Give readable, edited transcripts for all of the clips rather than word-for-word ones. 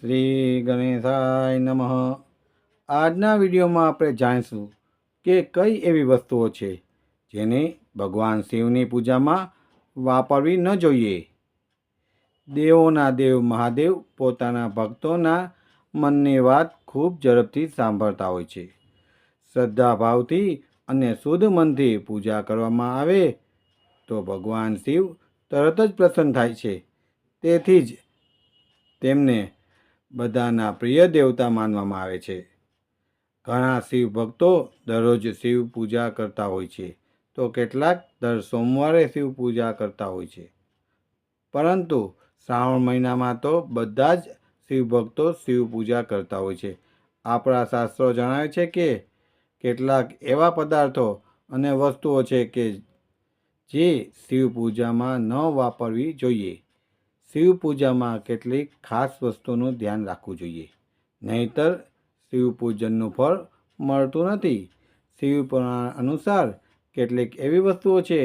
શ્રી ગણેશાય નમઃ। આજના વિડીયોમાં આપણે જાણીશું કે કઈ એવી વસ્તુઓ છે જેને ભગવાન શિવની પૂજામાં વાપરવી ન જોઈએ। દેવોના દેવ મહાદેવ પોતાના ભક્તોના મનની વાત ખૂબ ઝડપથી સાંભળતા હોય છે। શ્રદ્ધાભાવથી અને શુદ્ધ મનથી પૂજા કરવામાં આવે તો ભગવાન શિવ તરત જ પ્રસન્ન થાય છે। તેથી જ તેમને બધાના પ્રિય દેવતા માનવામાં આવે છે। ઘણા શિવ ભક્તો દરરોજ શિવ પૂજા કરતા હોય છે તો કેટલાક દર સોમવારે શિવ પૂજા કરતા હોય છે। પરંતુ શ્રાવણ મહિનામાં તો બધા જ શિવ ભક્તો શિવ પૂજા કરતા હોય છે। આપણા શાસ્ત્રો જણાવે છે કે કેટલાક એવા પદાર્થો અને વસ્તુઓ છે કે જે શિવ પૂજામાં ન વાપરવી જોઈએ। શિવ પૂજામાં કેટલીક ખાસ વસ્તુનું ધ્યાન રાખવું જોઈએ, નહીંતર શિવ પૂજનનું ફળ મળતું નથી। શિવ પુરાણ અનુસાર કેટલીક એવી વસ્તુઓ છે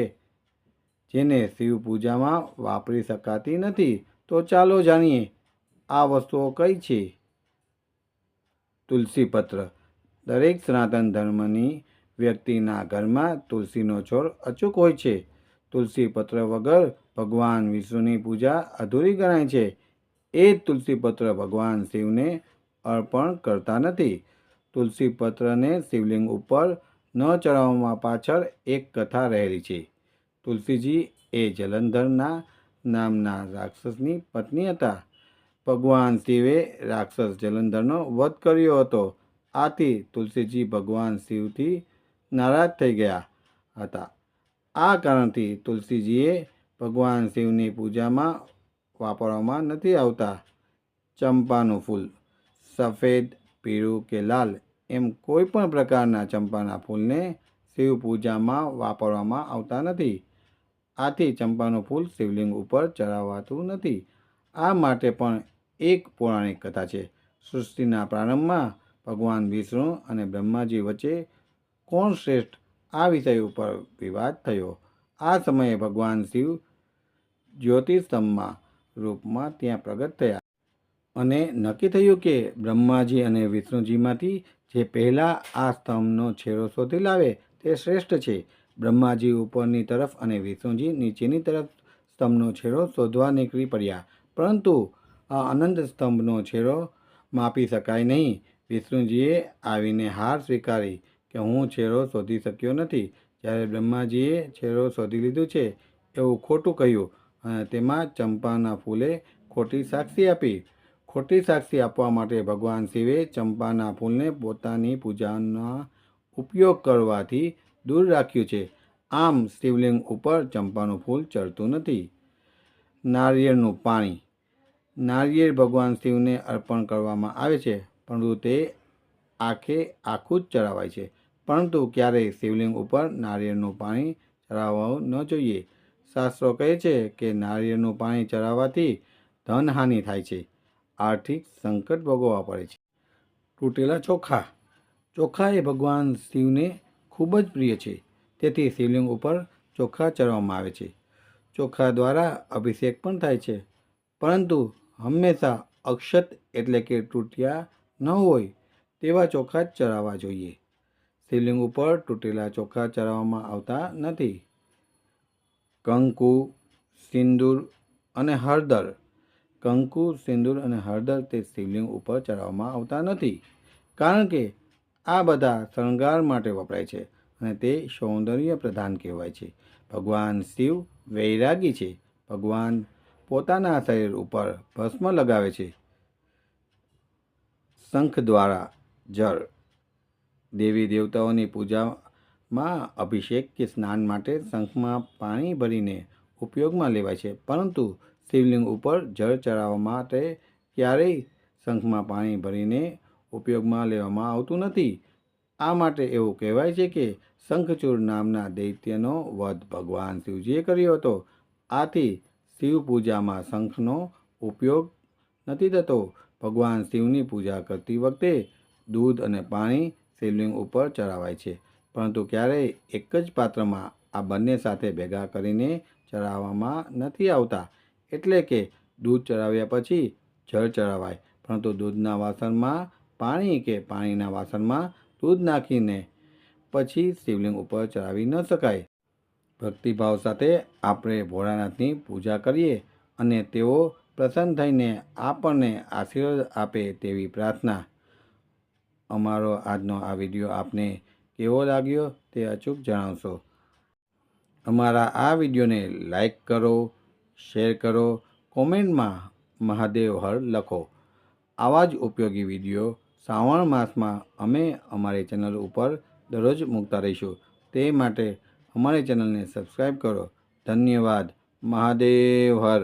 જેને શિવ પૂજામાં વાપરી શકાતી નથી। તો ચાલો જાણીએ આ વસ્તુઓ કઈ છે। તુલસી પત્ર। દરેક સનાતન ધર્મની વ્યક્તિના ઘરમાં તુલસીનો છોડ અચૂક હોય છે। તુલસી પત્ર વગર ભગવાન વિષ્ણુની પૂજા અધૂરી ગણાય છે। એ જ તુલસી પત્ર ભગવાન શિવને અર્પણ કરતા નથી। તુલસી પત્રને શિવલિંગ ઉપર ન ચડાવવામાં પાછળ એક કથા રહેલી છે। તુલસીજી એ જલંધર નામના રાક્ષસની પત્ની હતા। ભગવાન શિવે રાક્ષસ જલંધરનો વધ કર્યો હતો। આથી તુલસીજી ભગવાન શિવથી નારાજ થઈ ગયા હતા। આ કારણથી તુલસીજીએ ભગવાન શિવની પૂજામાં વાપરવામાં નથી આવતા। ચંપાનું ફૂલ। સફેદ, પીળું કે લાલ એમ કોઈ પણ પ્રકારના ચંપાના ફૂલને શિવ પૂજામાં વાપરવામાં આવતા નથી। આથી ચંપાનું ફૂલ શિવલિંગ ઉપર ચડાવાતું નથી। આ માટે પણ એક પૌરાણિક કથા છે। સૃષ્ટિના પ્રારંભમાં ભગવાન વિષ્ણુ અને બ્રહ્માજી વચ્ચે કોણ શ્રેષ્ઠ આ વિષય ઉપર વિવાદ થયો। આ સમયે ભગવાન શિવ જ્યોતિસ્તંભમાં રૂપમાં ત્યાં પ્રગટ થયા અને નક્કી થયું કે બ્રહ્માજી અને વિષ્ણુજીમાંથી જે પહેલા આ સ્તંભનો છેડો શોધી લાવે તે શ્રેષ્ઠ છે। બ્રહ્માજી ઉપરની તરફ અને વિષ્ણુજી નીચેની તરફ સ્તંભનો છેડો શોધવા નીકળી પડ્યા, પરંતુ આ અનંત સ્તંભનો છેડો માપી શકાય નહીં। વિષ્ણુજીએ આવીને હાર સ્વીકારી કે હું છેડો શોધી શક્યો નથી, જ્યારે બ્રહ્માજીએ છેડો શોધી લીધું છે એવું ખોટું કહ્યું અને તેમાં ચંપાના ફૂલે ખોટી સાક્ષી આપી। ખોટી સાક્ષી આપવા માટે ભગવાન શિવે ચંપાના ફૂલને પોતાની પૂજામાં ઉપયોગ કરવાથી દૂર રાખ્યું છે। આમ શિવલિંગ ઉપર ચંપાનું ફૂલ ચડતું નથી। નારિયેળનું પાણી। નારિયેળ ભગવાન શિવને અર્પણ કરવામાં આવે છે, પરંતુ તે આખું જ ચડાવાય છે। પરંતુ ક્યારેય શિવલિંગ ઉપર નારિયેળનું પાણી ચડાવવું ન જોઈએ। શાસ્ત્રો કહે છે કે નારિયેળનું પાણી ચડાવવાથી ધનહાનિ થાય છે, આર્થિક સંકટ ભોગવવા પડે છે। તૂટેલા ચોખા। ચોખા એ ભગવાન શિવને ખૂબ જ પ્રિય છે, તેથી શિવલિંગ ઉપર ચોખા ચડાવવામાં આવે છે। ચોખા દ્વારા અભિષેક પણ થાય છે, પરંતુ હંમેશા અક્ષત એટલે કે તૂટ્યા ન હોય તેવા ચોખા જ ચડાવવા જોઈએ। શિવલિંગ ઉપર તૂટેલા ચોખા ચડાવવામાં આવતા નથી। કંકુ, સિંદૂર અને હળદર। કંકુ, સિંદૂર અને હળદર તે શિવલિંગ ઉપર ચડાવવામાં આવતા નથી, કારણ કે આ બધા શણગાર માટે વપરાય છે અને તે સૌંદર્ય પ્રધાન કહેવાય છે। ભગવાન શિવ વૈરાગી છે। ભગવાન પોતાના શરીર ઉપર ભસ્મ લગાવે છે। શંખ દ્વારા જળ। દેવી દેવતાઓની પૂજામાં અભિષેક કે સ્નાન માટે શંખમાં પાણી ભરીને ઉપયોગમાં લેવાય છે, પરંતુ શિવલિંગ ઉપર જળ ચડાવવા માટે ક્યારેય શંખમાં પાણી ભરીને ઉપયોગમાં લેવામાં આવતું નથી। આ માટે એવું કહેવાય છે કે શંખચૂડ નામના દૈત્યનો વધ ભગવાન શિવજીએ કર્યો હતો। આથી શિવ પૂજામાં શંખનો ઉપયોગ નથી થતો। ભગવાન શિવની પૂજા કરતી વખતે દૂધ અને પાણી શિવલિંગ ઉપર ચડાવાય છે, પરંતુ ક્યારેય એક જ પાત્રમાં આ બંને સાથે ભેગા કરીને ચડાવવામાં નથી આવતા। એટલે કે દૂધ ચડાવ્યા પછી જળ ચડાવાય, પરંતુ દૂધના વાસણમાં પાણી કે પાણીના વાસણમાં દૂધ નાખીને પછી શિવલિંગ ઉપર ચડાવી ન શકાય. ભક્તિભાવ સાથે આપણે ભોળાનાથની પૂજા કરીએ અને તેઓ પ્રસન્ન થઈને આપણને આશીર્વાદ આપે તેવી પ્રાર્થના. અમારો આજનો આ વિડીયો આપને કેવો લાગ્યો તે અચૂક જણાવશો. અમારા આ વિડીયોને લાઈક કરો, શેર કરો, કોમેન્ટમાં મહાદેવ હર લખો. આવા જ ઉપયોગી વિડીયો શ્રાવણ માસમાં અમે અમારી ચેનલ ઉપર દરરોજ મૂકતા રહીશું. તે માટે અમારી ચેનલને સબસ્ક્રાઈબ કરો. ધન્યવાદ. મહાદેવ હર.